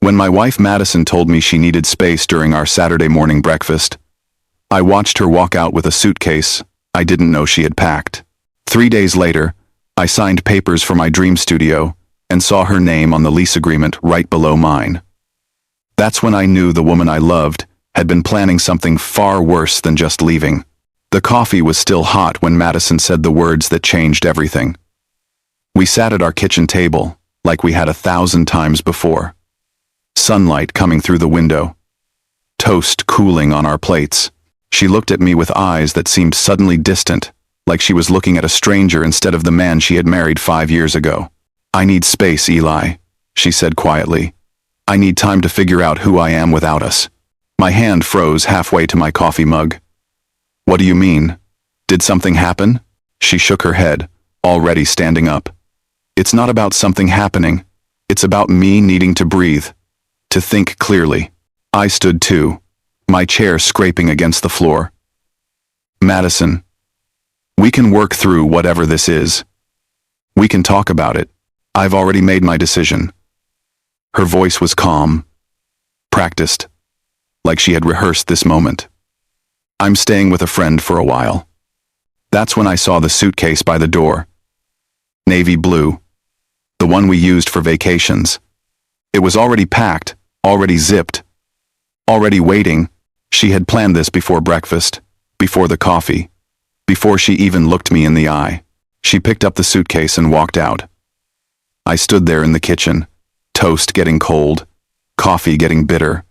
When my wife Madison told me she needed space during our Saturday morning breakfast, I watched her walk out with a suitcase I didn't know she had packed. 3 days later, I signed papers for my dream studio and saw her name on the lease agreement right below mine. That's when I knew the woman I loved had been planning something far worse than just leaving. The coffee was still hot when Madison said the words that changed everything. We sat at our kitchen table, like we had 1,000 times before. Sunlight coming through the window. Toast cooling on our plates. She looked at me with eyes that seemed suddenly distant, like she was looking at a stranger instead of the man she had married 5 years ago. "I need space, Eli," she said quietly. "I need time to figure out who I am without us." My hand froze halfway to my coffee mug. "What do you mean? Did something happen?" She shook her head, already standing up. "It's not about something happening. It's about me needing to breathe, to think clearly." I stood too, my chair scraping against the floor. "Madison, we can work through whatever this is. We can talk about it. I've already made my decision." Her voice was calm, practiced, like she had rehearsed this moment. "I'm staying with a friend for a while." That's when I saw the suitcase by the door. Navy blue. The one we used for vacations. It was already packed, already zipped, already waiting. She had planned this before breakfast, before the coffee, before she even looked me in the eye. She picked up the suitcase and walked out. I stood there in the kitchen, toast getting cold, coffee getting bitter,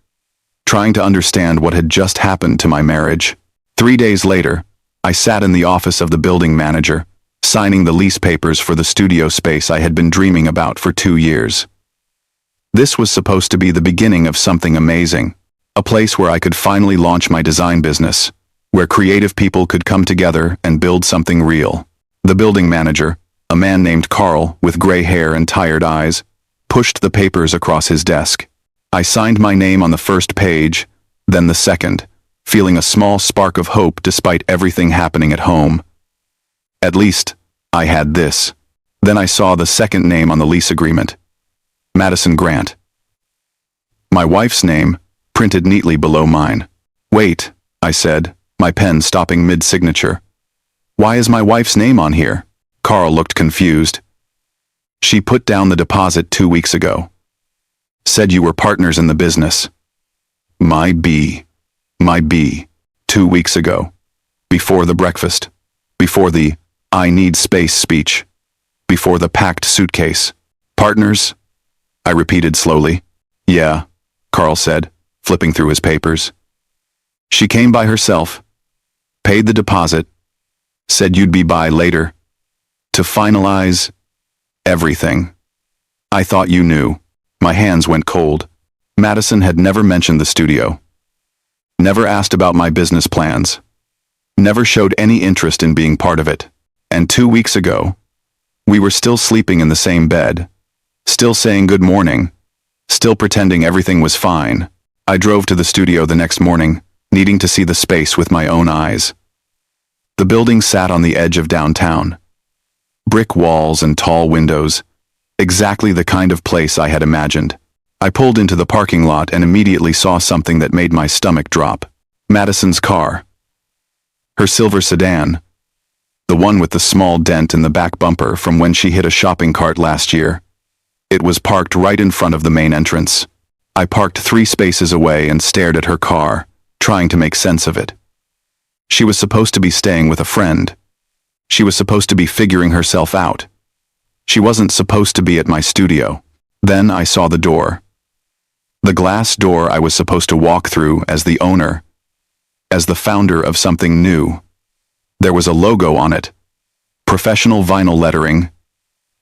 trying to understand what had just happened to my marriage. 3 days later, I sat in the office of the building manager, signing the lease papers for the studio space I had been dreaming about for 2 years. This was supposed to be the beginning of something amazing, a place where I could finally launch my design business, where creative people could come together and build something real. The building manager, a man named Carl with gray hair and tired eyes, pushed the papers across his desk. I signed my name on the first page, then the second, feeling a small spark of hope despite everything happening at home. At least, I had this. Then I saw the second name on the lease agreement. Madison Grant. My wife's name, printed neatly below mine. "Wait," I said, my pen stopping mid-signature. "Why is my wife's name on here?" Carl looked confused. "She put down the deposit 2 weeks ago. Said you were partners in the business." My B. 2 weeks ago. Before the breakfast. Before the "I need space" speech. Before the packed suitcase. "Partners?" I repeated slowly. "Yeah," Carl said, flipping through his papers. "She came by herself, paid the deposit, said you'd be by later, to finalize everything. I thought you knew." My hands went cold. Madison had never mentioned the studio. Never asked about my business plans. Never showed any interest in being part of it. And 2 weeks ago, we were still sleeping in the same bed, still saying good morning, still pretending everything was fine. I drove to the studio the next morning, needing to see the space with my own eyes. The building sat on the edge of downtown. Brick walls and tall windows, exactly the kind of place I had imagined. I pulled into the parking lot and immediately saw something that made my stomach drop. Madison's car. Her silver sedan. The one with the small dent in the back bumper from when she hit a shopping cart last year. It was parked right in front of the main entrance. I parked 3 spaces away and stared at her car, trying to make sense of it. She was supposed to be staying with a friend. She was supposed to be figuring herself out. She wasn't supposed to be at my studio. Then I saw the door. The glass door I was supposed to walk through as the owner, as the founder of something new. There was a logo on it. Professional vinyl lettering.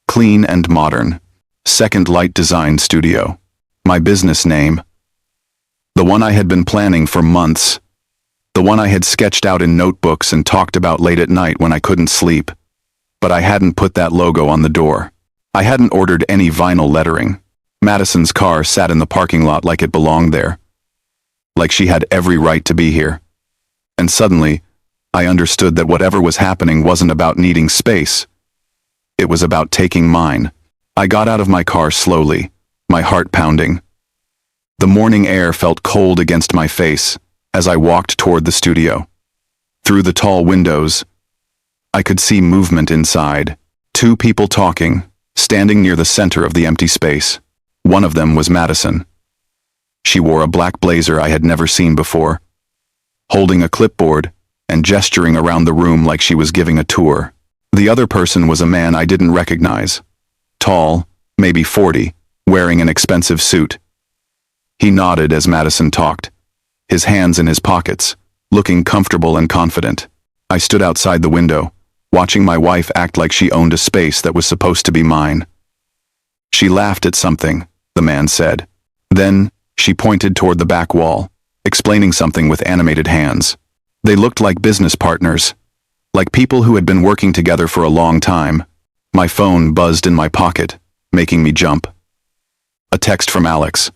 Clean and modern. Second Light Design Studio. My business name. The one I had been planning for months. The one I had sketched out in notebooks and talked about late at night when I couldn't sleep. But I hadn't put that logo on the door. I hadn't ordered any vinyl lettering. Madison's car sat in the parking lot like it belonged there. Like she had every right to be here. And suddenly, I understood that whatever was happening wasn't about needing space. It was about taking mine. I got out of my car slowly, my heart pounding. The morning air felt cold against my face as I walked toward the studio. Through the tall windows, I could see movement inside. Two people talking, standing near the center of the empty space. One of them was Madison. She wore a black blazer I had never seen before, holding a clipboard and gesturing around the room like she was giving a tour. The other person was a man I didn't recognize. Tall, maybe 40, wearing an expensive suit. He nodded as Madison talked, his hands in his pockets, looking comfortable and confident. I stood outside the window, watching my wife act like she owned a space that was supposed to be mine. She laughed at something, the man said. Then, she pointed toward the back wall, explaining something with animated hands. They looked like business partners, like people who had been working together for a long time. My phone buzzed in my pocket, making me jump. A text from Alex.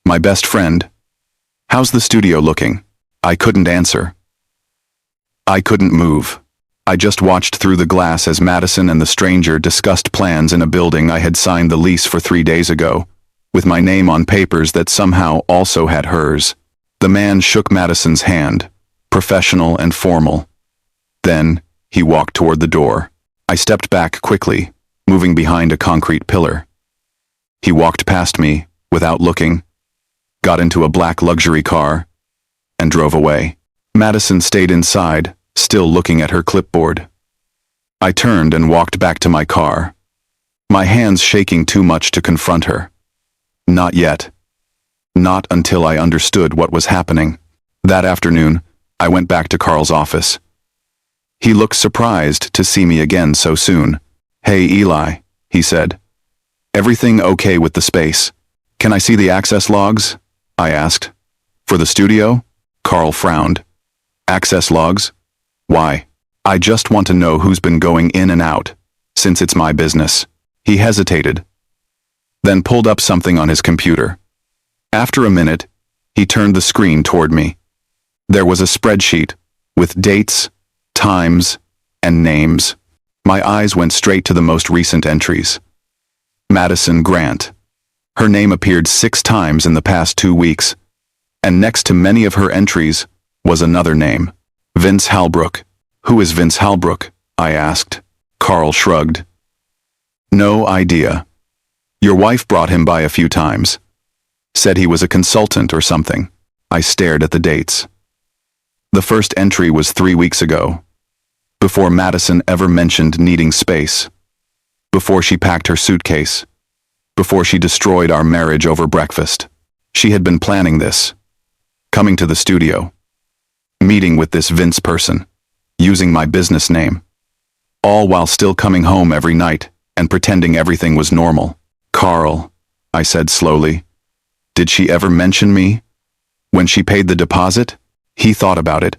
My best friend. How's the studio looking? I couldn't answer. I couldn't move. I just watched through the glass as Madison and the stranger discussed plans in a building I had signed the lease for 3 days ago, with my name on papers that somehow also had hers. The man shook Madison's hand, professional and formal. Then, he walked toward the door. I stepped back quickly, moving behind a concrete pillar. He walked past me, without looking, got into a black luxury car, and drove away. Madison stayed inside, still looking at her clipboard. I turned and walked back to my car, my hands shaking too much to confront her. Not yet. Not until I understood what was happening. That afternoon, I went back to Carl's office. He looked surprised to see me again so soon. Hey Eli, he said. Everything okay with the space? Can I see the access logs? I asked. For the studio? Carl frowned. Access logs? Why? I just want to know who's been going in and out, since it's my business. He hesitated, then pulled up something on his computer. After a minute, he turned the screen toward me. There was a spreadsheet with dates, times, and names. My eyes went straight to the most recent entries. Madison Grant. Her name appeared 6 times in the past 2 weeks, and next to many of her entries was another name. Vince Halbrook. Who is Vince Halbrook? I asked. Carl shrugged. No idea. Your wife brought him by a few times. Said he was a consultant or something. I stared at the dates. The first entry was 3 weeks ago, before Madison ever mentioned needing space, before she packed her suitcase, before she destroyed our marriage over breakfast. She had been planning this, coming to the studio, meeting with this Vince person, using my business name, all while still coming home every night and pretending everything was normal. Carl, I said slowly, did she ever mention me? When she paid the deposit? He thought about it.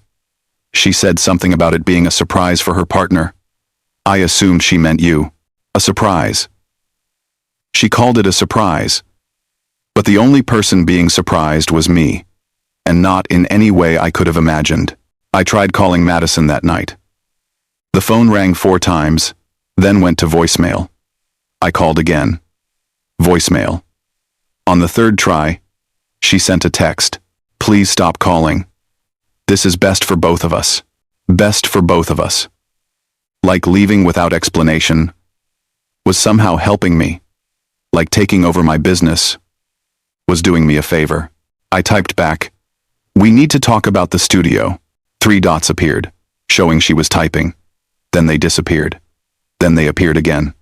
She said something about it being a surprise for her partner. I assumed she meant you. A surprise. She called it a surprise. But the only person being surprised was me, and not in any way I could have imagined. I tried calling Madison that night. The phone rang 4 times, then went to voicemail. I called again. Voicemail. On the 3rd try, she sent a text. Please stop calling. This is best for both of us. Best for both of us. Like leaving without explanation was somehow helping me. Like taking over my business was doing me a favor. I typed back, we need to talk about the studio. 3 dots appeared, showing she was typing. Then they disappeared. Then they appeared again.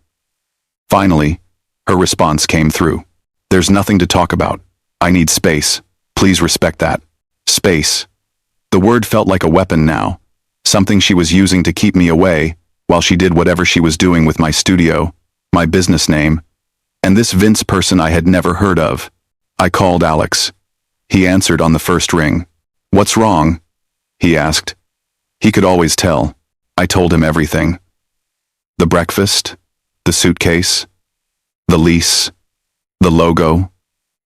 Finally, her response came through. There's nothing to talk about. I need space. Please respect that. Space. The word felt like a weapon now, something she was using to keep me away while she did whatever she was doing with my studio, my business name, and this Vince person I had never heard of. I called Alex. He answered on the first ring. What's wrong? He asked. He could always tell. I told him everything. The breakfast, the suitcase, the lease, the logo,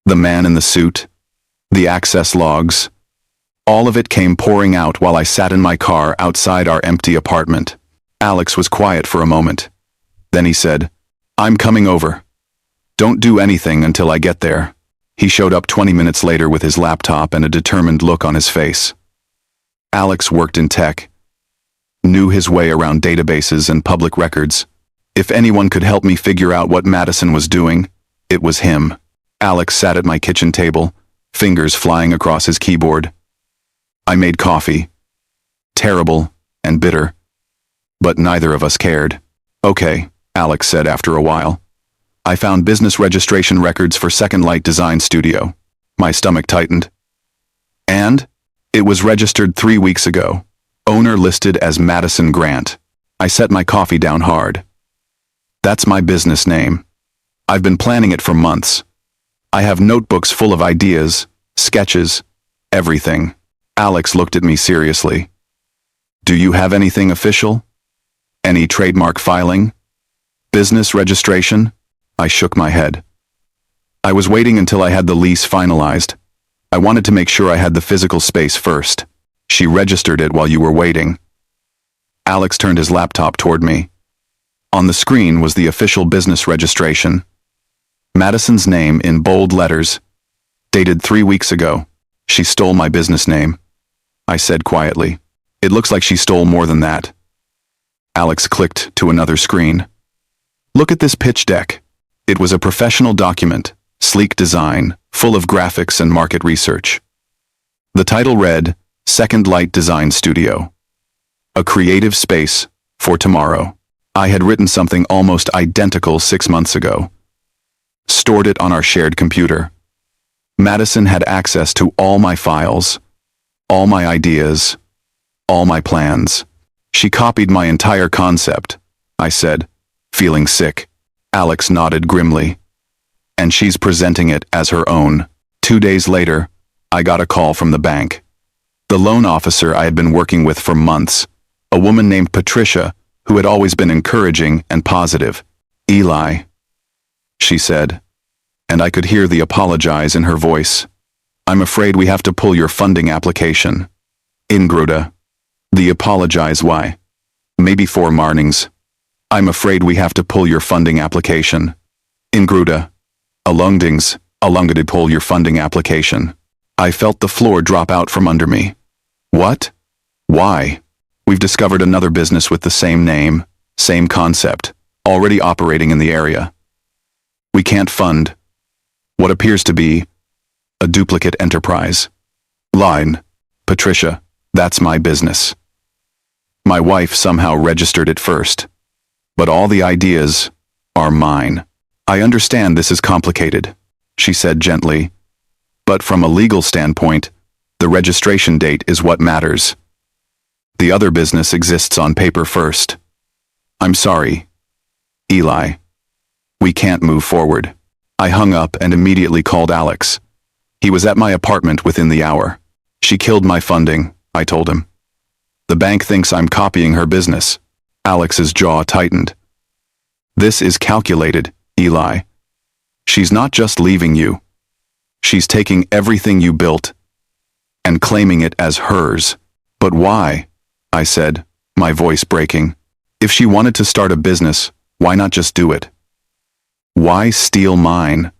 the man in the suit, the access logs. All of it came pouring out while I sat in my car outside our empty apartment. Alex was quiet for a moment. Then he said, I'm coming over. Don't do anything until I get there. He showed up 20 minutes later with his laptop and a determined look on his face. Alex worked in tech, knew his way around databases and public records. If anyone could help me figure out what Madison was doing, it was him. Alex sat at my kitchen table, fingers flying across his keyboard. I made coffee. Terrible and bitter. But neither of us cared. Okay, Alex said after a while. I found business registration records for Second Light Design Studio. My stomach tightened. And? It was registered 3 weeks ago. Owner listed as Madison Grant. I set my coffee down hard. That's my business name. I've been planning it for months. I have notebooks full of ideas, sketches, everything. Alex looked at me seriously. Do you have anything official? Any trademark filing? Business registration? I shook my head. I was waiting until I had the lease finalized. I wanted to make sure I had the physical space first. She registered it while you were waiting. Alex turned his laptop toward me. On the screen was the official business registration. Madison's name in bold letters. Dated 3 weeks ago. She stole my business name. I said quietly. It looks like she stole more than that. Alex clicked to another screen. Look at this pitch deck. It was a professional document, sleek design, full of graphics and market research. The title read, Second Light Design Studio. A creative space for tomorrow. I had written something almost identical 6 months ago. Stored it on our shared computer. Madison had access to all my files, all my ideas, all my plans. She copied my entire concept, I said, feeling sick. Alex nodded grimly. And she's presenting it as her own. 2 days later, I got a call from the bank. The loan officer I had been working with for months, a woman named Patricia, who had always been encouraging and positive. Eli, she said, and I could hear the apologize in her voice. I'm afraid we have to pull your funding application. Ingruda. The apologize why? Maybe 4 mornings. I'm afraid we have to pull your funding application. Ingruda. Alungdid pull your funding application. I felt the floor drop out from under me. What? Why? We've discovered another business with the same name, same concept, already operating in the area. We can't fund what appears to be a duplicate enterprise. Line. Patricia, that's my business. My wife somehow registered it first. But all the ideas are mine. I understand this is complicated, she said gently. But from a legal standpoint, the registration date is what matters. The other business exists on paper first. I'm sorry, Eli. We can't move forward. I hung up and immediately called Alex. He was at my apartment within the hour. She killed my funding, I told him. The bank thinks I'm copying her business. Alex's jaw tightened. This is calculated, Eli. She's not just leaving you. She's taking everything you built and claiming it as hers. But why? I said, my voice breaking. If she wanted to start a business, why not just do it? Why steal mine?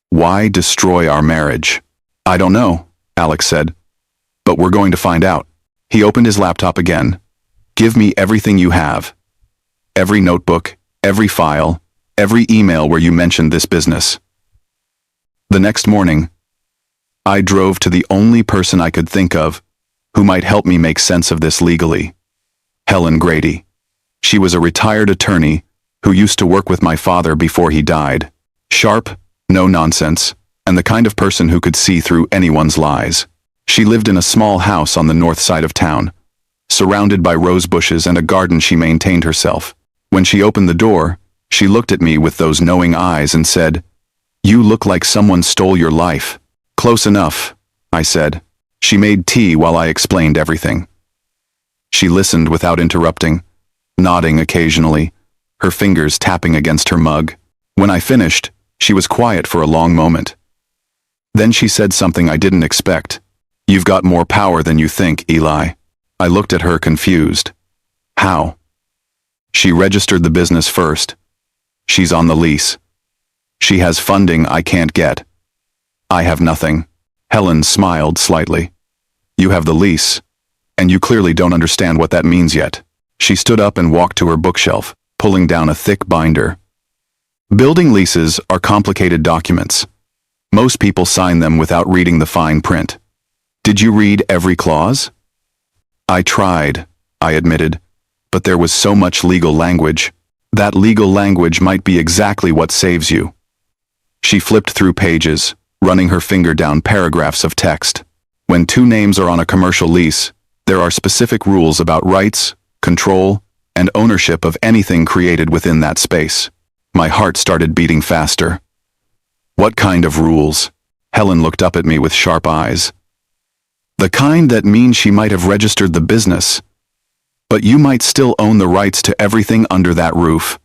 Why destroy our marriage? I don't know, Alex said. But we're going to find out. He opened his laptop again. Give me everything you have. Every notebook, every file, every email where you mentioned this business. The next morning, I drove to the only person I could think of who might help me make sense of this legally. Helen Grady. She was a retired attorney who used to work with my father before he died. Sharp, no nonsense, and the kind of person who could see through anyone's lies. She lived in a small house on the north side of town, surrounded by rose bushes and a garden she maintained herself. When she opened the door, she looked at me with those knowing eyes and said, "You look like someone stole your life." "Close enough," I said. She made tea while I explained everything. She listened without interrupting, nodding occasionally, her fingers tapping against her mug. When I finished, she was quiet for a long moment. Then she said something I didn't expect. "You've got more power than you think, Eli." I looked at her confused. "How?" "She registered the business first. She's on the lease. She has funding I can't get. I have nothing. Helen smiled slightly. You have the lease, and you clearly don't understand what that means yet. She stood up and walked to her bookshelf, pulling down a thick binder. Building leases are complicated documents. Most people sign them without reading the fine print. Did you read every clause? I tried, I admitted, but there was so much legal language. That legal language might be exactly what saves you. She flipped through pages, running her finger down paragraphs of text. When two names are on a commercial lease, there are specific rules about rights, control, and ownership of anything created within that space. My heart started beating faster. What kind of rules? Helen looked up at me with sharp eyes. The kind that means she might have registered the business, but you might still own the rights to everything under that roof.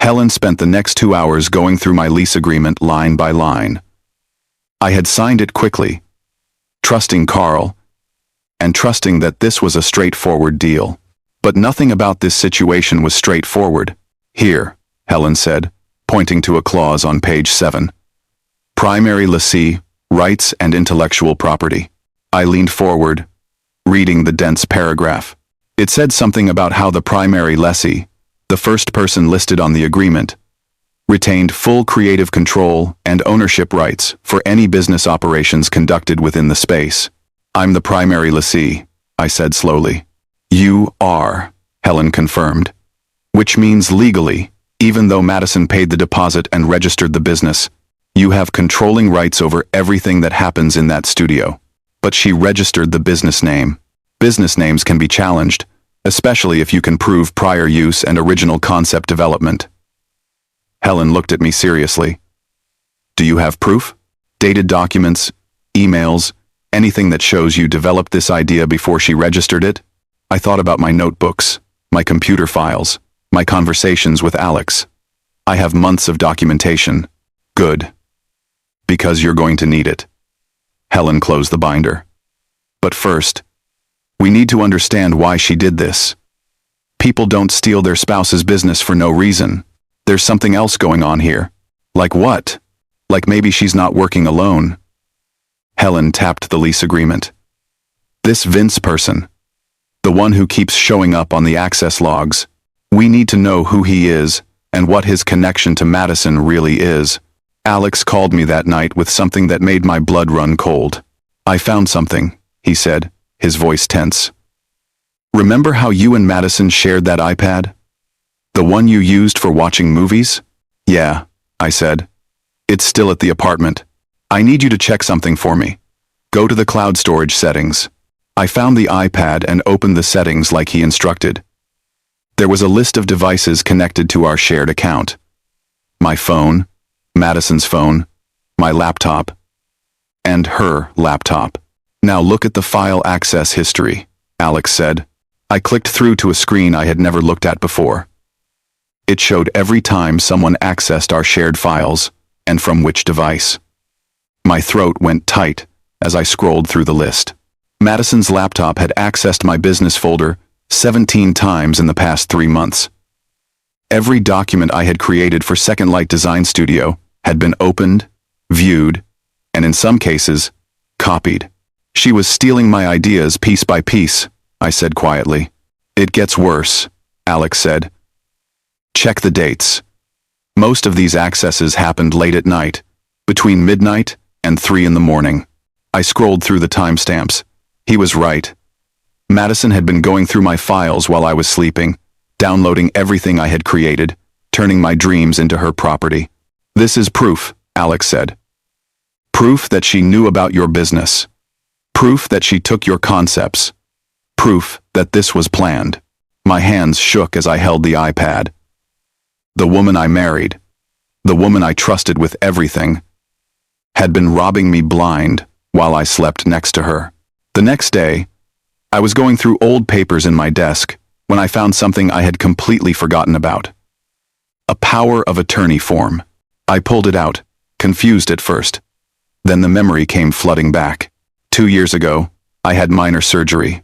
Helen spent the next 2 hours going through my lease agreement line by line. I had signed it quickly, trusting Carl, and trusting that this was a straightforward deal. But nothing about this situation was straightforward. Here, Helen said, pointing to a clause on page 7. Primary lessee, rights and intellectual property. I leaned forward, reading the dense paragraph. It said something about how the primary lessee, the first person listed on the agreement, retained full creative control and ownership rights for any business operations conducted within the space. I'm the primary lessee, I said slowly. You are, Helen confirmed. Which means legally, even though Madison paid the deposit and registered the business, you have controlling rights over everything that happens in that studio. But she registered the business name. Business names can be challenged, especially if you can prove prior use and original concept development. Helen looked at me seriously. Do you have proof? Dated documents, emails, anything that shows you developed this idea before she registered it? I thought about my notebooks, my computer files, my conversations with Alex. I have months of documentation. Good. Because you're going to need it. Helen closed the binder. But first, we need to understand why she did this. People don't steal their spouse's business for no reason. There's something else going on here. Like what? Like maybe she's not working alone. Helen tapped the lease agreement. This Vince person, the one who keeps showing up on the access logs, we need to know who he is and what his connection to Madison really is. Alex called me that night with something that made my blood run cold. I found something, he said, his voice tense. Remember how you and Madison shared that iPad? The one you used for watching movies? Yeah, I said. It's still at the apartment. I need you to check something for me. Go to the cloud storage settings. I found the iPad and opened the settings like he instructed. There was a list of devices connected to our shared account. My phone, Madison's phone, my laptop, and her laptop. Now look at the file access history, Alex said. I clicked through to a screen I had never looked at before. It showed every time someone accessed our shared files, and from which device. My throat went tight as I scrolled through the list. Madison's laptop had accessed my business folder 17 times in the past 3 months. Every document I had created for Second Light Design Studio had been opened, viewed, and in some cases, copied. She was stealing my ideas piece by piece, I said quietly. It gets worse, Alex said. Check the dates. Most of these accesses happened late at night, between midnight and 3 in the morning. I scrolled through the timestamps. He was right. Madison had been going through my files while I was sleeping, downloading everything I had created, turning my dreams into her property. This is proof, Alex said. Proof that she knew about your business. Proof that she took your concepts. Proof that this was planned. My hands shook as I held the iPad. The woman I married, the woman I trusted with everything, had been robbing me blind while I slept next to her. The next day, I was going through old papers in my desk when I found something I had completely forgotten about. A power of attorney form. I pulled it out, confused at first. Then the memory came flooding back. 2 years ago, I had minor surgery.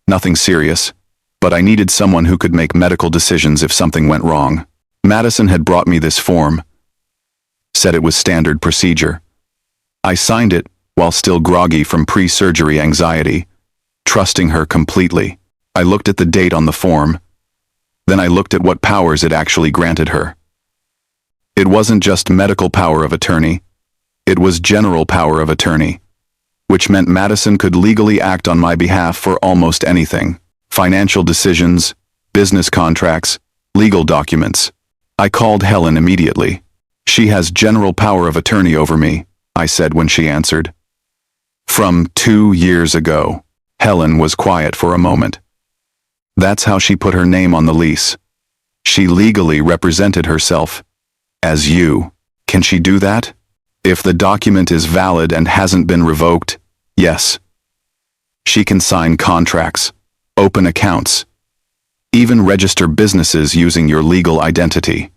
Nothing serious, but I needed someone who could make medical decisions if something went wrong. Madison had brought me this form, said it was standard procedure. I signed it while still groggy from pre-surgery anxiety, trusting her completely. I looked at the date on the form. Then I looked at what powers it actually granted her. It wasn't just medical power of attorney. It was general power of attorney, which meant Madison could legally act on my behalf for almost anything. Financial decisions, business contracts, legal documents. I called Helen immediately. She has general power of attorney over me, I said when she answered. From 2 years ago. Helen was quiet for a moment. That's how she put her name on the lease. She legally represented herself as you. Can she do that? If the document is valid and hasn't been revoked, yes. She can sign contracts, open accounts, even register businesses using your legal identity.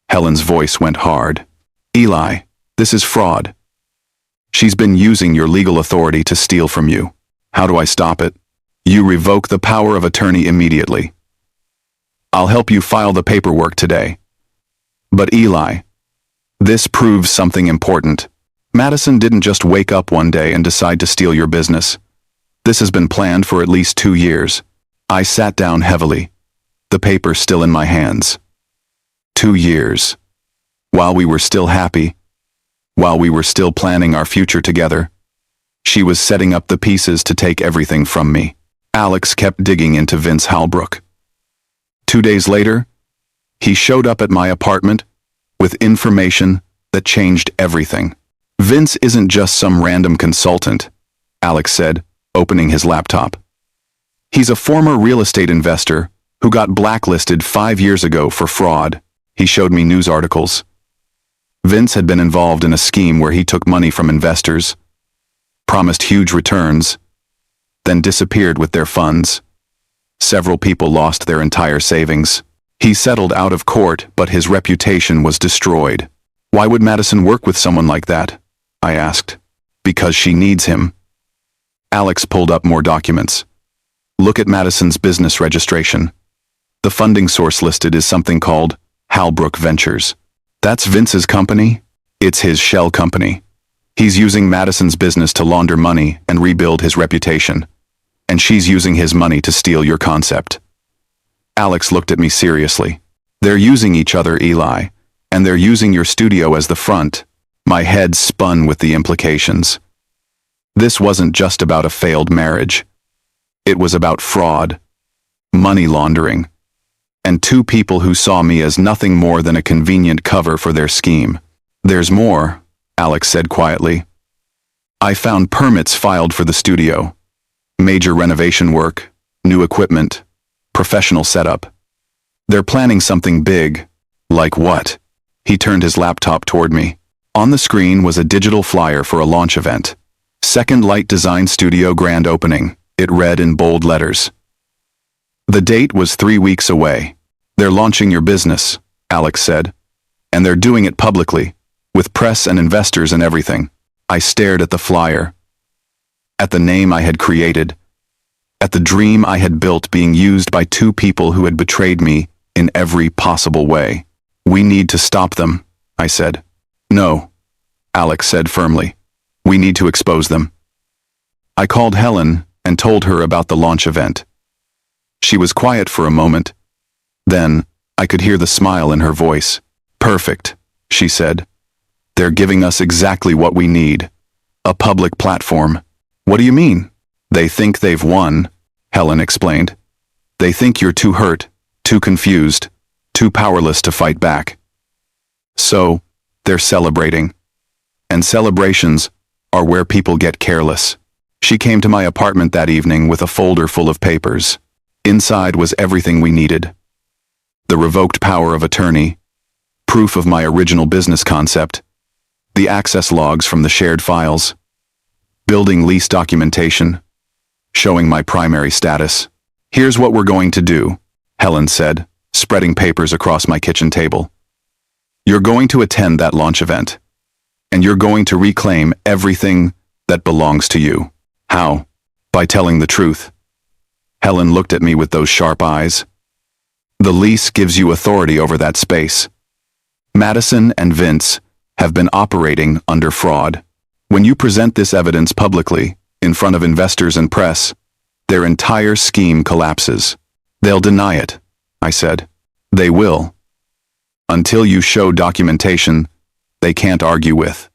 Helen's voice went hard. Eli, this is fraud. She's been using your legal authority to steal from you. How do I stop it? You revoke the power of attorney immediately. I'll help you file the paperwork today. But Eli, this proves something important. Madison didn't just wake up one day and decide to steal your business. This has been planned for at least 2 years. I sat down heavily, the paper still in my hands. 2 years. While we were still happy, while we were still planning our future together, she was setting up the pieces to take everything from me. Alex kept digging into Vince Halbrook. 2 days later, he showed up at my apartment with information that changed everything. Vince isn't just some random consultant, Alex said, opening his laptop. He's a former real estate investor who got blacklisted 5 years ago for fraud. He showed me news articles. Vince had been involved in a scheme where he took money from investors, promised huge returns, then disappeared with their funds. Several people lost their entire savings. He settled out of court, but his reputation was destroyed. Why would Madison work with someone like that? I asked. Because she needs him. Alex pulled up more documents. Look at Madison's business registration. The funding source listed is something called Halbrook Ventures. That's Vince's company. It's his shell company. He's using Madison's business to launder money and rebuild his reputation. And she's using his money to steal your concept. Alex looked at me seriously. They're using each other, Eli, and they're using your studio as the front. My head spun with the implications. This wasn't just about a failed marriage. It was about fraud, money laundering, and 2 people who saw me as nothing more than a convenient cover for their scheme. There's more, Alex said quietly. I found permits filed for the studio. Major renovation work, new equipment, professional setup. They're planning something big. Like what? He turned his laptop toward me. On the screen was a digital flyer for a launch event. Second Light Design Studio grand opening. It read in bold letters. The date was 3 weeks away. They're launching your business, Alex said. And they're doing it publicly, with press and investors and everything. I stared at the flyer, at the name I had created, at the dream I had built being used by 2 people who had betrayed me in every possible way. We need to stop them, I said. No, Alex said firmly. We need to expose them. I called Helen and told her about the launch event. She was quiet for a moment. Then, I could hear the smile in her voice. Perfect, she said. They're giving us exactly what we need. A public platform. What do you mean? They think they've won, Helen explained. They think you're too hurt, too confused, too powerless to fight back. So, they're celebrating. And celebrations are where people get careless. She came to my apartment that evening with a folder full of papers. Inside was everything we needed. The revoked power of attorney, proof of my original business concept, the access logs from the shared files, building lease documentation, showing my primary status. Here's what we're going to do, Helen said, spreading papers across my kitchen table. You're going to attend that launch event, and you're going to reclaim everything that belongs to you. How? By telling the truth. Helen looked at me with those sharp eyes. The lease gives you authority over that space. Madison and Vince have been operating under fraud. When you present this evidence publicly, in front of investors and press, their entire scheme collapses. They'll deny it, I said. They will. Until you show documentation they can't argue with.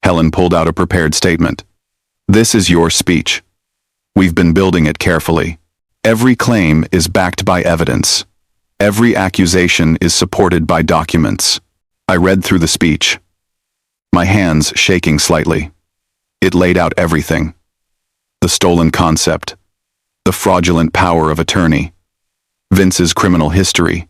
Helen pulled out a prepared statement. This is your speech. We've been building it carefully. Every claim is backed by evidence. Every accusation is supported by documents. I read through the speech, my hands shaking slightly. It laid out everything. The stolen concept, the fraudulent power of attorney, Vince's criminal history,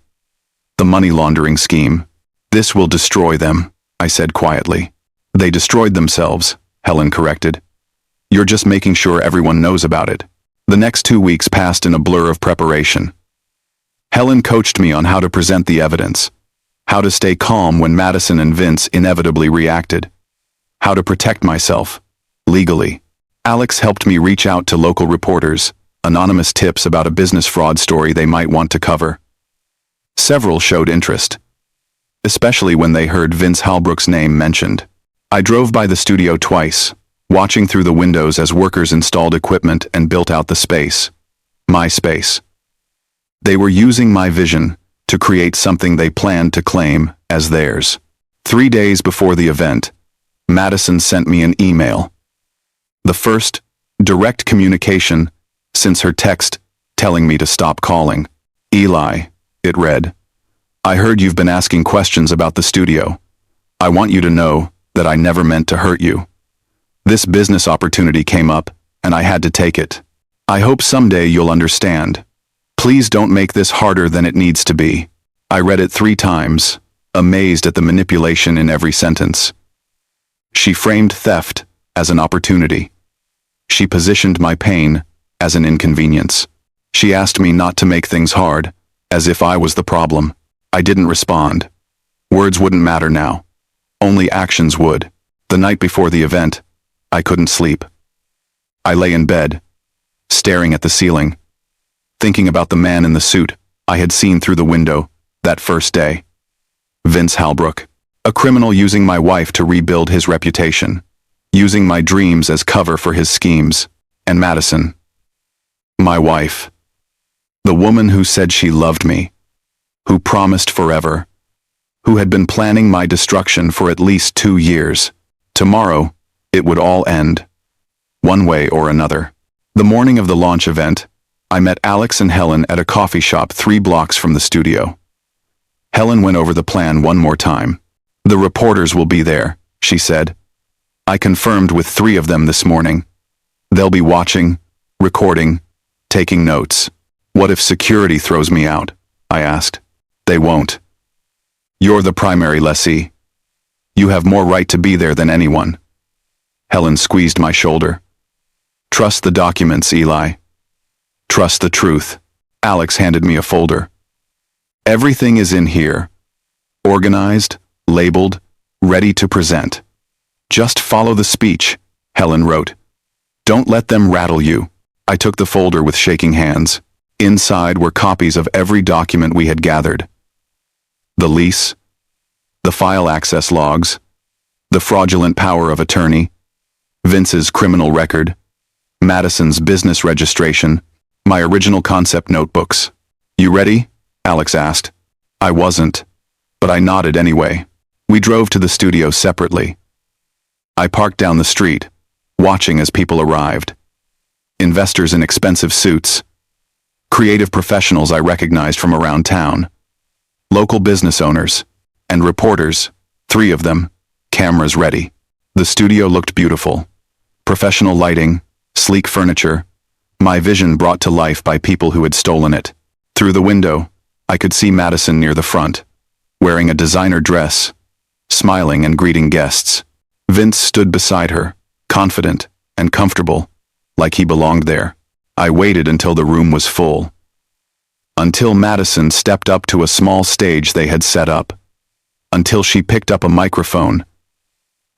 the money laundering scheme. This will destroy them, I said quietly. They destroyed themselves, Helen corrected. You're just making sure everyone knows about it. The next 2 weeks passed in a blur of preparation. Helen coached me on how to present the evidence, how to stay calm when Madison and Vince inevitably reacted, how to protect myself, legally. Alex helped me reach out to local reporters, anonymous tips about a business fraud story they might want to cover. Several showed interest, especially when they heard Vince Halbrook's name mentioned. I drove by the studio twice, watching through the windows as workers installed equipment and built out the space. My space. They were using my vision to create something they planned to claim as theirs. 3 days before the event, Madison sent me an email. The first direct communication since her text telling me to stop calling. Eli, it read, I heard you've been asking questions about the studio. I want you to know that I never meant to hurt you. This business opportunity came up, and I had to take it. I hope someday you'll understand. Please don't make this harder than it needs to be. I read it 3 times, amazed at the manipulation in every sentence. She framed theft as an opportunity. She positioned my pain as an inconvenience. She asked me not to make things hard, as if I was the problem. I didn't respond. Words wouldn't matter now. Only actions would. The night before the event, I couldn't sleep. I lay in bed, staring at the ceiling, thinking about the man in the suit I had seen through the window that first day. Vince Halbrook, a criminal using my wife to rebuild his reputation, using my dreams as cover for his schemes. And Madison, my wife, the woman who said she loved me, who promised forever, who had been planning my destruction for at least 2 years. Tomorrow, it would all end, one way or another. The morning of the launch event, I met Alex and Helen at a coffee shop 3 blocks from the studio. Helen went over the plan one more time. The reporters will be there, she said. I confirmed with 3 of them this morning. They'll be watching, recording, taking notes. What if security throws me out? I asked. They won't. You're the primary lessee. You have more right to be there than anyone. Helen squeezed my shoulder. Trust the documents, Eli. Trust the truth. Alex handed me a folder. Everything is in here. Organized, labeled, ready to present. Just follow the speech, Helen wrote. Don't let them rattle you. I took the folder with shaking hands. Inside were copies of every document we had gathered. The lease, the file access logs, the fraudulent power of attorney, Vince's criminal record, Madison's business registration, my original concept notebooks. You ready? Alex asked. I wasn't, but I nodded anyway. We drove to the studio separately. I parked down the street, watching as people arrived. Investors in expensive suits, creative professionals I recognized from around town, local business owners, and reporters, 3 of them, cameras ready. The studio looked beautiful. Professional lighting, sleek furniture, my vision brought to life by people who had stolen it. Through the window, I could see Madison near the front, wearing a designer dress, smiling and greeting guests. Vince stood beside her, confident and comfortable, like he belonged there. I waited until the room was full. Until Madison stepped up to a small stage they had set up. Until she picked up a microphone,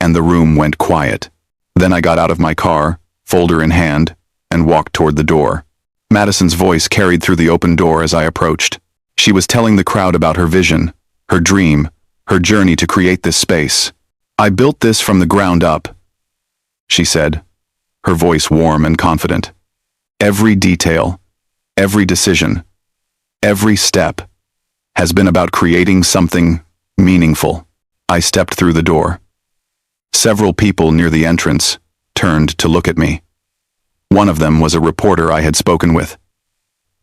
and the room went quiet. Then I got out of my car, folder in hand, and walked toward the door. Madison's voice carried through the open door as I approached. She was telling the crowd about her vision, her dream, her journey to create this space. I built this from the ground up. she said, her voice warm and confident. Every detail, every decision, every step has been about creating something meaningful. I stepped through the door. Several people near the entrance turned to look at me. One of them was a reporter I had spoken with.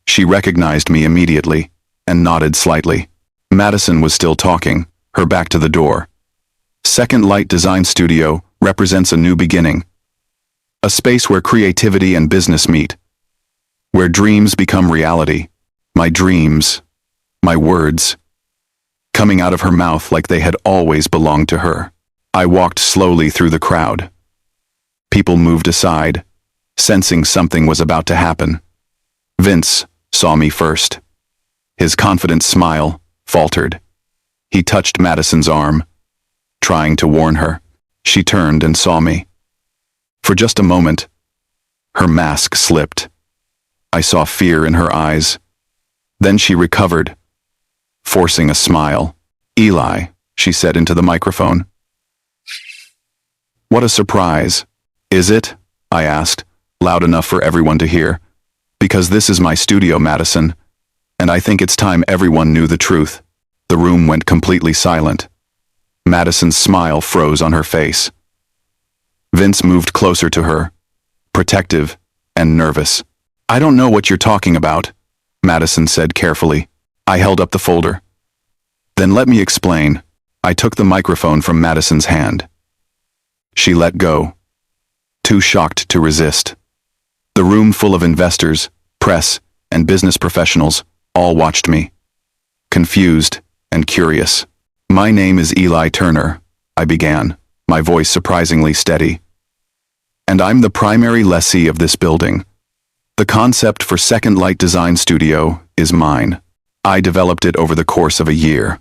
She recognized me immediately and nodded slightly. Madison was still talking, her back to the door. Second Light Design Studio represents a new beginning. A space where creativity and business meet. Where dreams become reality. My dreams, my words, coming out of her mouth like they had always belonged to her. I walked slowly through the crowd. People moved aside, sensing something was about to happen. Vince saw me first. His confident smile faltered. He touched Madison's arm, trying to warn her. She turned and saw me. For just a moment, her mask slipped. I saw fear in her eyes. Then she recovered, forcing a smile. "Eli," she said into the microphone. "What a surprise." "Is it?" I asked, loud enough for everyone to hear. "Because this is my studio, Madison, and I think it's time everyone knew the truth." The room went completely silent. Madison's smile froze on her face. Vince moved closer to her, protective and nervous. "I don't know what you're talking about," Madison said carefully. I held up the folder. "Then let me explain." I took the microphone from Madison's hand. She let go, too shocked to resist. The room full of investors, press, and business professionals all watched me, confused and curious. "My name is Eli Turner," I began, my voice surprisingly steady. "And I'm the primary lessee of this building. The concept for Second Light Design Studio is mine. I developed it over the course of a year.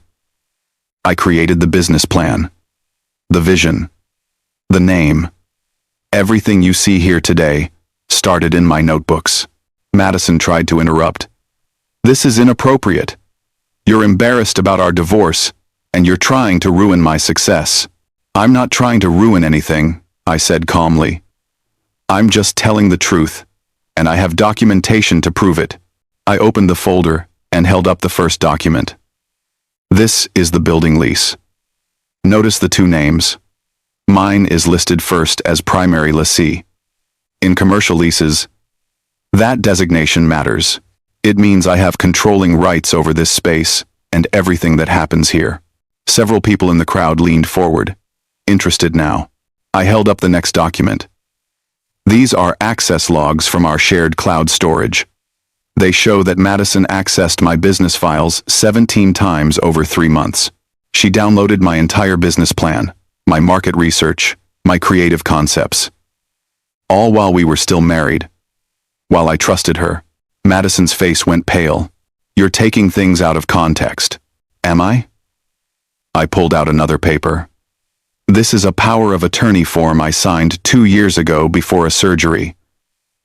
I created the business plan, the vision, the name. Everything you see here today started in my notebooks." Madison tried to interrupt. "This is inappropriate. You're embarrassed about our divorce, and you're trying to ruin my success." "I'm not trying to ruin anything," I said calmly. "I'm just telling the truth, and I have documentation to prove it." I opened the folder and held up the first document. This is the building lease. Notice the two names. Mine is listed first as primary lessee. In commercial leases, that designation matters. It means I have controlling rights over this space and everything that happens here. Several people in the crowd leaned forward, interested now. I held up the next document. These are access logs from our shared cloud storage. They show that Madison accessed my business files 17 times over 3 months. She downloaded my entire business plan, my market research, my creative concepts. All while we were still married. While I trusted her. Madison's face went pale. "You're taking things out of context." "Am I?" I pulled out another paper. "This is a power of attorney form I signed 2 years ago before a surgery.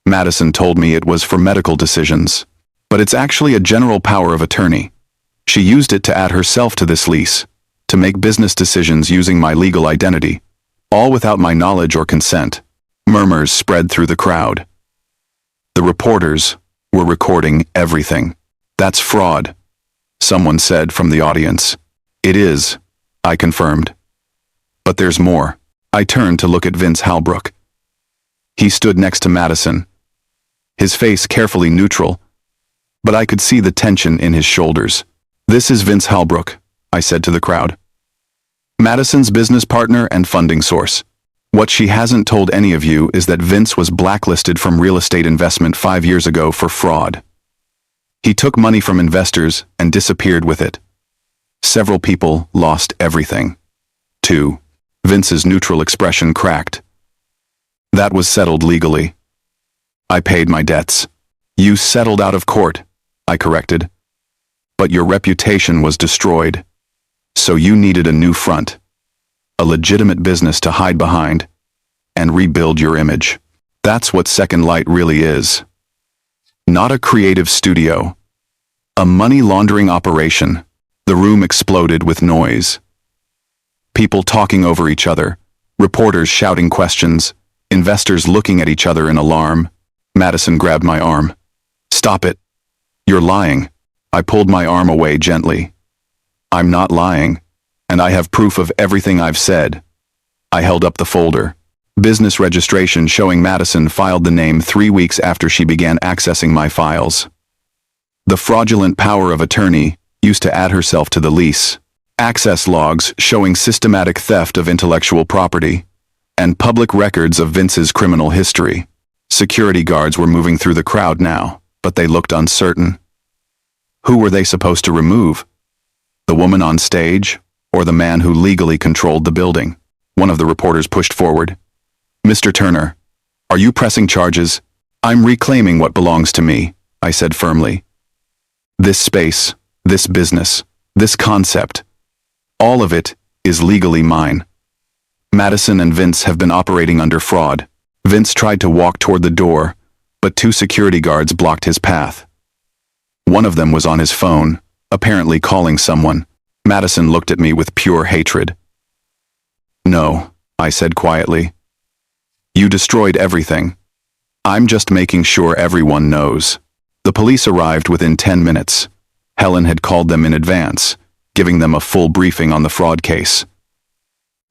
Madison told me it was for medical decisions, but it's actually a general power of attorney. She used it to add herself to this lease, to make business decisions using my legal identity, all without my knowledge or consent." Murmurs spread through the crowd. The reporters were recording everything. "That's fraud," someone said from the audience. "It is," I confirmed. "But there's more." I turned to look at Vince Halbrook. He stood next to Madison, his face carefully neutral, but I could see the tension in his shoulders. "This is Vince Halbrook," I said to the crowd. "Madison's business partner and funding source. What she hasn't told any of you is that Vince was blacklisted from real estate investment 5 years ago for fraud. He took money from investors and disappeared with it. Several people lost everything. 2. Vince's neutral expression cracked. "That was settled legally. I paid my debts." "You settled out of court," I corrected. "But your reputation was destroyed. So you needed a new front, a legitimate business to hide behind, and rebuild your image. That's what Second Light really is. Not a creative studio. A money laundering operation." The room exploded with noise. People talking over each other, reporters shouting questions, Investors looking at each other in alarm. Madison grabbed my arm. "Stop it. You're lying." I pulled my arm away gently. "I'm not lying, and I have proof of everything I've said." I held up the folder. Business registration showing Madison filed the name 3 weeks after she began accessing my files. The fraudulent power of attorney used to add herself to the lease. Access logs showing systematic theft of intellectual property, and public records of Vince's criminal history. Security guards were moving through the crowd now, but they looked uncertain. Who were they supposed to remove? The woman on stage, or the man who legally controlled the building? One of the reporters pushed forward. "Mr. Turner, are you pressing charges?" "I'm reclaiming what belongs to me," I said firmly. "This space, this business, this concept, all of it is legally mine." Madison and Vince have been operating under fraud. Vince tried to walk toward the door, but 2 security guards blocked his path. One of them was on his phone, apparently calling someone. Madison looked at me with pure hatred. "No," I said quietly. "You destroyed everything. I'm just making sure everyone knows." The police arrived within 10 minutes. Helen had called them in advance, giving them a full briefing on the fraud case.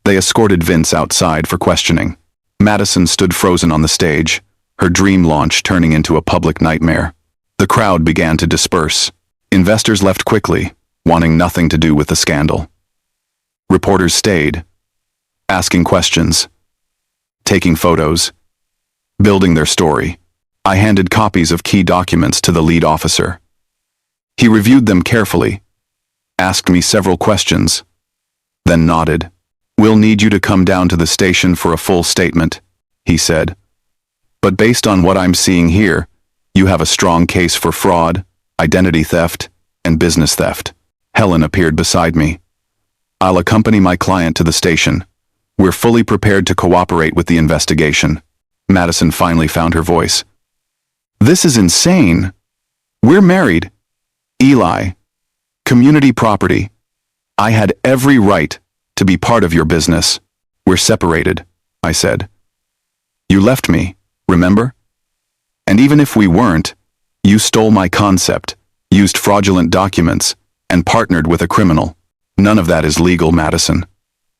They escorted Vince outside for questioning. Madison stood frozen on the stage, her dream launch turning into a public nightmare. The crowd began to disperse. Investors left quickly, wanting nothing to do with the scandal. Reporters stayed, asking questions, taking photos, building their story. I handed copies of key documents to the lead officer. He reviewed them carefully, asked me several questions, then nodded. "We'll need you to come down to the station for a full statement," he said. "But based on what I'm seeing here, you have a strong case for fraud, identity theft, and business theft." Helen appeared beside me. "I'll accompany my client to the station. We're fully prepared to cooperate with the investigation." Madison finally found her voice. "This is insane. We're married. Eli. Community property. I had every right to be part of your business. We're separated," I said. "You left me, remember? And even if we weren't, you stole my concept, used fraudulent documents, and partnered with a criminal. None of that is legal, Madison.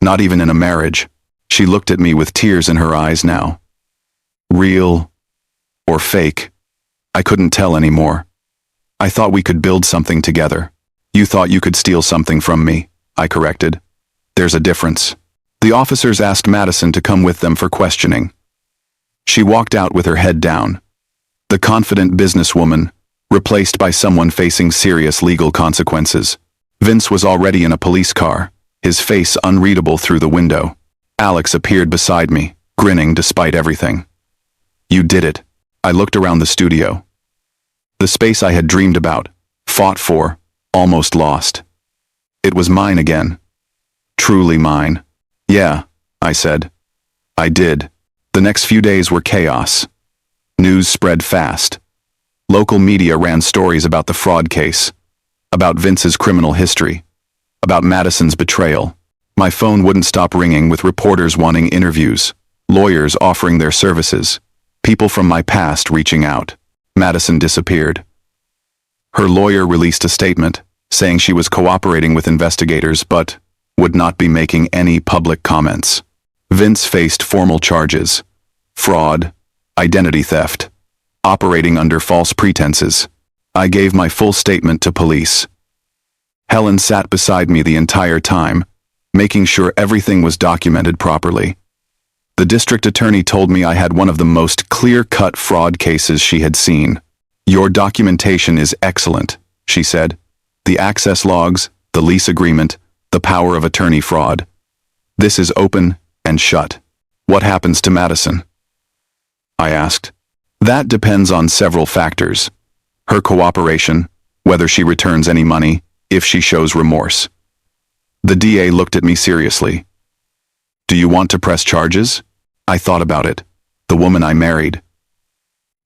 Not even in a marriage." She looked at me with tears in her eyes now. Real or fake? I couldn't tell anymore. "I thought we could build something together." "You thought you could steal something from me," I corrected. "There's a difference." The officers asked Madison to come with them for questioning. She walked out with her head down. The confident businesswoman, replaced by someone facing serious legal consequences. Vince was already in a police car, his face unreadable through the window. Alex appeared beside me, grinning despite everything. "You did it." I looked around the studio. The space I had dreamed about, fought for, almost lost. It was mine again. Truly mine. "Yeah," I said. I did. The next few days were chaos. News spread fast. Local media ran stories about the fraud case, about Vince's criminal history, about Madison's betrayal. My phone wouldn't stop ringing with reporters wanting interviews, lawyers offering their services, people from my past reaching out. Madison disappeared. Her lawyer released a statement, saying she was cooperating with investigators but would not be making any public comments. Vince faced formal charges: fraud, identity theft, operating under false pretenses. I gave my full statement to police. Helen sat beside me the entire time, making sure everything was documented properly. The district attorney told me I had one of the most clear-cut fraud cases she had seen. "Your documentation is excellent," she said. "The access logs, the lease agreement, the power of attorney fraud. This is open and shut." "What happens to Madison?" I asked. "That depends on several factors. Her cooperation, whether she returns any money, if she shows remorse." The DA looked at me seriously. "Do you want to press charges?" I thought about it. The woman I married.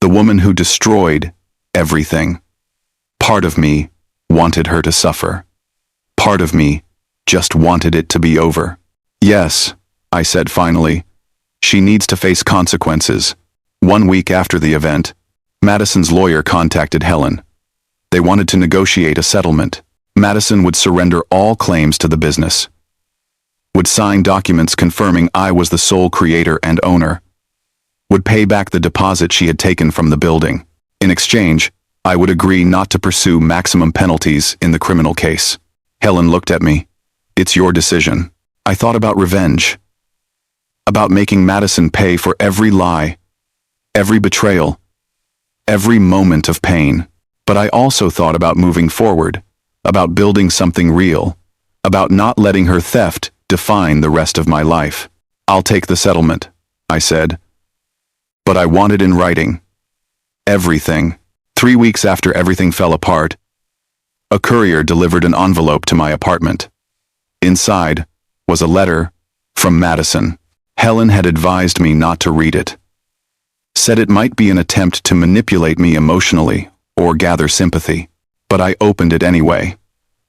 The woman who destroyed everything. Part of me wanted her to suffer. Part of me just wanted it to be over. "Yes," I said finally. She needs to face consequences. 1 week after the event, Madison's lawyer contacted Helen. They wanted to negotiate a settlement. Madison would surrender all claims to the business, would sign documents confirming I was the sole creator and owner, would pay back the deposit she had taken from the building. In exchange, I would agree not to pursue maximum penalties in the criminal case. Helen looked at me. It's your decision. I thought about revenge. About making Madison pay for every lie, every betrayal, every moment of pain. But I also thought about moving forward, about building something real, about not letting her theft define the rest of my life. I'll take the settlement, I said. But I want it in writing. Everything. 3 weeks after everything fell apart, a courier delivered an envelope to my apartment. Inside was a letter from Madison. Helen had advised me not to read it. Said it might be an attempt to manipulate me emotionally or gather sympathy. But I opened it anyway.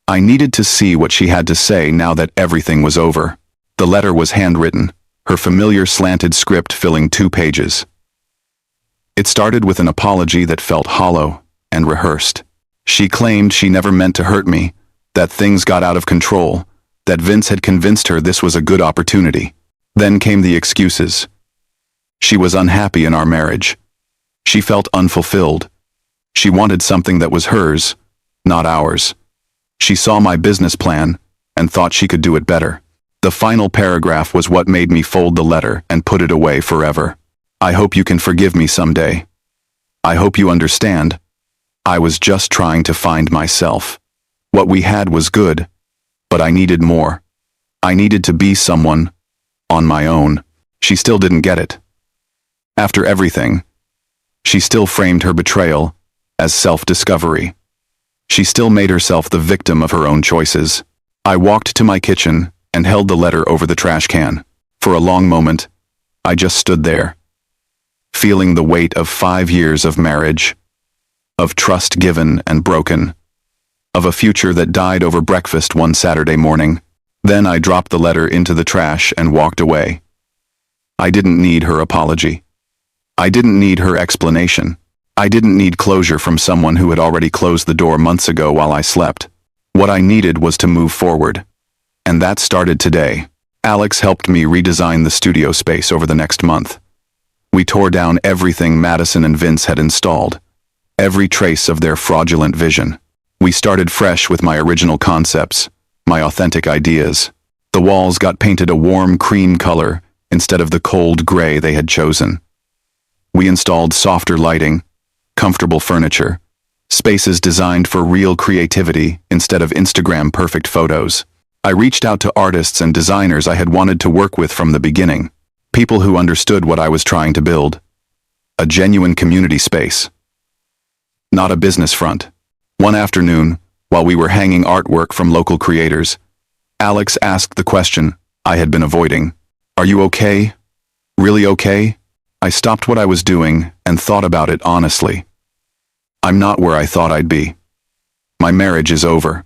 I needed to see what she had to say now that everything was over. The letter was handwritten, her familiar slanted script filling 2 pages. It started with an apology that felt hollow and rehearsed. She claimed she never meant to hurt me, that things got out of control, that Vince had convinced her this was a good opportunity. Then came the excuses. She was unhappy in our marriage. She felt unfulfilled. She wanted something that was hers, not ours. She saw my business plan and thought she could do it better. The final paragraph was what made me fold the letter and put it away forever. I hope you can forgive me someday. I hope you understand. I was just trying to find myself. What we had was good, but I needed more. I needed to be someone on my own. She still didn't get it. After everything, she still framed her betrayal as self-discovery. She still made herself the victim of her own choices. I walked to my kitchen and held the letter over the trash can. For a long moment, I just stood there, feeling the weight of 5 years of marriage, of trust given and broken, of a future that died over breakfast one Saturday morning. Then I dropped the letter into the trash and walked away. I didn't need her apology. I didn't need her explanation. I didn't need closure from someone who had already closed the door months ago while I slept. What I needed was to move forward. And that started today. Alex helped me redesign the studio space over the next month. We tore down everything Madison and Vince had installed, every trace of their fraudulent vision. We started fresh with my original concepts, my authentic ideas. The walls got painted a warm cream color instead of the cold gray they had chosen. We installed softer lighting, comfortable furniture, spaces designed for real creativity instead of Instagram-perfect photos. I reached out to artists and designers I had wanted to work with from the beginning, people who understood what I was trying to build. A genuine community space, not a business front. One afternoon, while we were hanging artwork from local creators, Alex asked the question I had been avoiding. Are you okay? Really okay? I stopped what I was doing and thought about it honestly. I'm not where I thought I'd be. My marriage is over.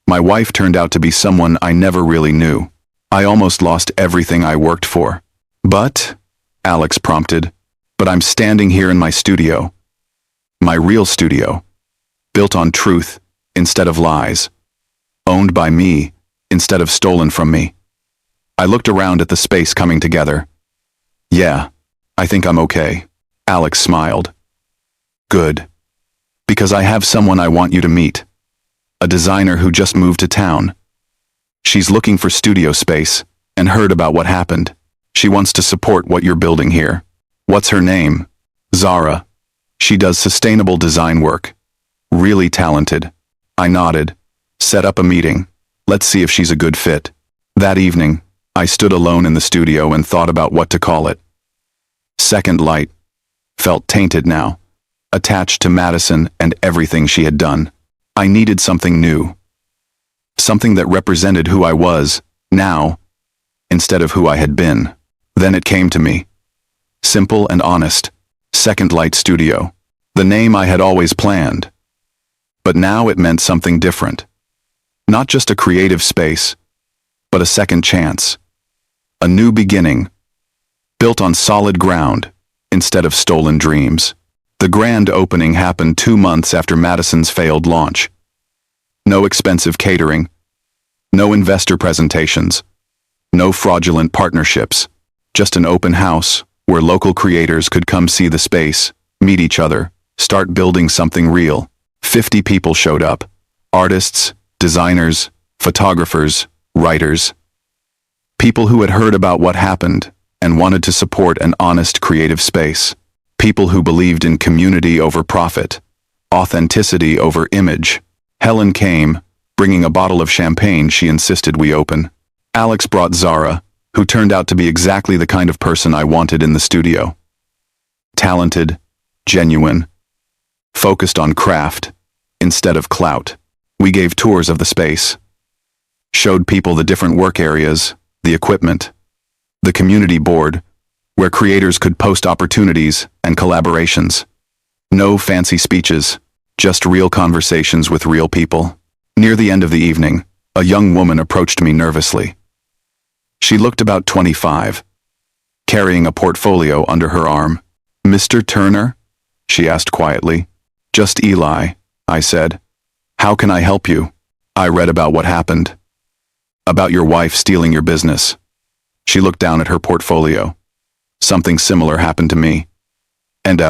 My wife turned out to be someone I never really knew. I almost lost everything I worked for. But, Alex prompted, but I'm standing here in my studio. My real studio. Built on truth instead of lies. Owned by me instead of stolen from me. I looked around at the space coming together. Yeah, I think I'm okay. Alex smiled. Good. Because I have someone I want you to meet. A designer who just moved to town. She's looking for studio space and heard about what happened. She wants to support what you're building here. What's her name? Zara. She does sustainable design work. Really talented. I nodded. Set up a meeting. Let's see if she's a good fit. That evening, I stood alone in the studio and thought about what to call it. Second Light. Felt tainted now. Attached to Madison and everything she had done. I needed something new. Something that represented who I was, now, instead of who I had been. Then it came to me. Simple and honest. Second Light Studio. The name I had always planned. But now it meant something different. Not just a creative space, but a second chance. A new beginning. built on solid ground instead of stolen dreams. The grand opening happened 2 months after Madison's failed launch. No expensive catering, no investor presentations, no fraudulent partnerships, just an open house where local creators could come see the space, meet each other, start building something real. 50 people showed up. Artists, designers, photographers, writers. People who had heard about what happened and wanted to support an honest creative space. People who believed in community over profit, authenticity over image. Helen came, bringing a bottle of champagne she insisted we open. Alex brought Zara, who turned out to be exactly the kind of person I wanted in the studio. Talented, genuine, focused on craft instead of clout. We gave tours of the space, showed people the different work areas, the equipment, the community board, where creators could post opportunities and collaborations. No fancy speeches, just real conversations with real people. Near the end of the evening, a young woman approached me nervously. She looked about 25, carrying a portfolio under her arm. "Mr. Turner?" she asked quietly. "Just Eli," I said. "How can I help you?" "I read about what happened. About your wife stealing your business." She looked down at her portfolio. "Something similar happened to me. And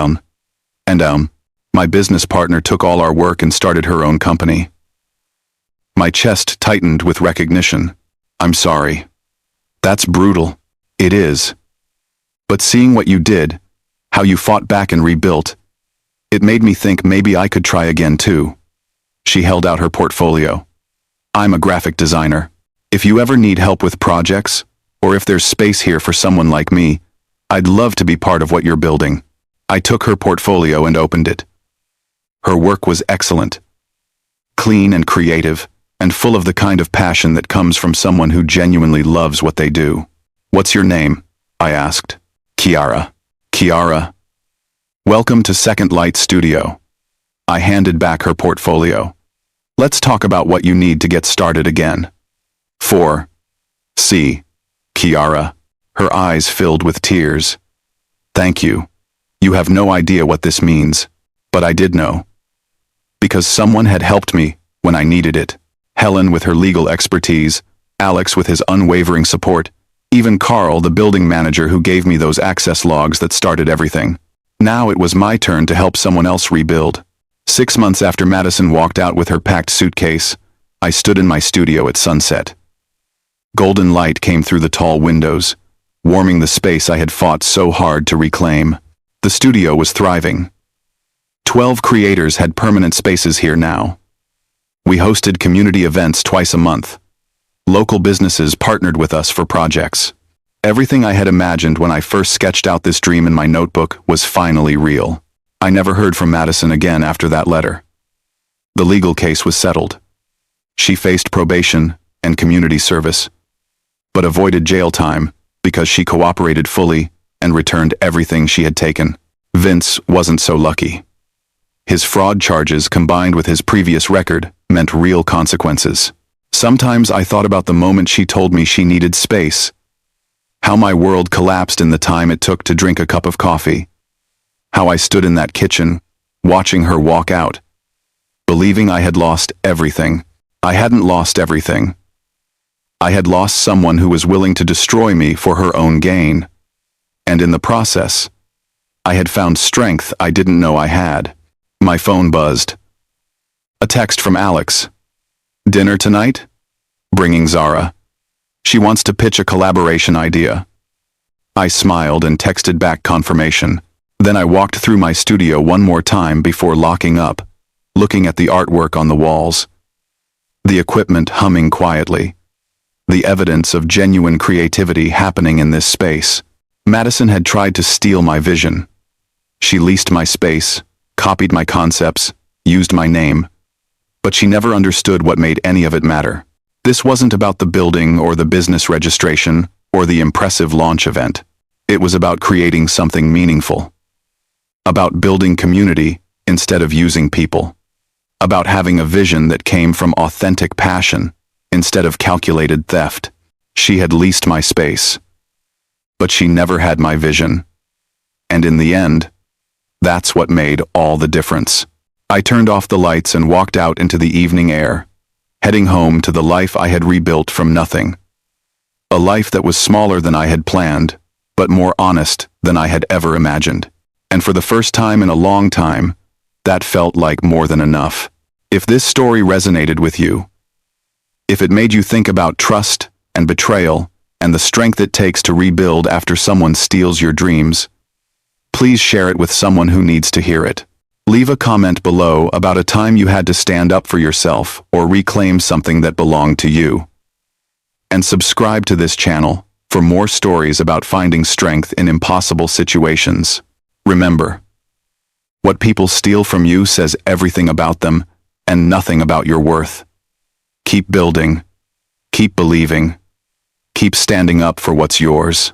my business partner took all our work and started her own company." My chest tightened with recognition. "I'm sorry. That's brutal." "It is. But seeing what you did, how you fought back and rebuilt, it made me think maybe I could try again too." She held out her portfolio. "I'm a graphic designer. If you ever need help with projects, or if there's space here for someone like me, I'd love to be part of what you're building." I took her portfolio and opened it. Her work was excellent, clean and creative, and full of the kind of passion that comes from someone who genuinely loves what they do. "What's your name?" I asked. "Kiara." "Kiara. Welcome to Second Light Studio." I handed back her portfolio. "Let's talk about what you need to get started again." 4C. Kiara. Her eyes filled with tears. "Thank you. You have no idea what this means, but I did know. Because someone had helped me when I needed it. Helen with her legal expertise, Alex with his unwavering support, even Carl, the building manager who gave me those access logs that started everything. Now it was my turn to help someone else rebuild." 6 months after Madison walked out with her packed suitcase, I stood in my studio at sunset. Golden light came through the tall windows, warming the space I had fought so hard to reclaim. The studio was thriving. 12 creators had permanent spaces here now. We hosted community events twice a month. Local businesses partnered with us for projects. Everything I had imagined when I first sketched out this dream in my notebook was finally real. I never heard from Madison again after that letter. The legal case was settled. She faced probation and community service, but avoided jail time because she cooperated fully and returned everything she had taken. Vince wasn't so lucky. His fraud charges combined with his previous record meant real consequences. Sometimes I thought about the moment she told me she needed space, how my world collapsed in the time it took to drink a cup of coffee, how I stood in that kitchen, watching her walk out, believing I had lost everything. I hadn't lost everything. I had lost someone who was willing to destroy me for her own gain. And in the process, I had found strength I didn't know I had. My phone buzzed. A text from Alex. "Dinner tonight? Bringing Zara. She wants to pitch a collaboration idea." I smiled and texted back confirmation. Then I walked through my studio one more time before locking up, looking at the artwork on the walls, the equipment humming quietly, the evidence of genuine creativity happening in this space. Madison had tried to steal my vision. She leased my space, copied my concepts, used my name, but she never understood what made any of it matter. This wasn't about the building or the business registration or the impressive launch event. It was about creating something meaningful. About building community instead of using people. About having a vision that came from authentic passion instead of calculated theft. She had leased my space. but she never had my vision. And in the end, that's what made all the difference. I turned off the lights and walked out into the evening air, heading home to the life I had rebuilt from nothing. A life that was smaller than I had planned, but more honest than I had ever imagined. And for the first time in a long time, that felt like more than enough. If this story resonated with you, if it made you think about trust and betrayal and the strength it takes to rebuild after someone steals your dreams, please share it with someone who needs to hear it. Leave a comment below about a time you had to stand up for yourself or reclaim something that belonged to you. And subscribe to this channel for more stories about finding strength in impossible situations. Remember, what people steal from you says everything about them and nothing about your worth. Keep building, keep believing, keep standing up for what's yours.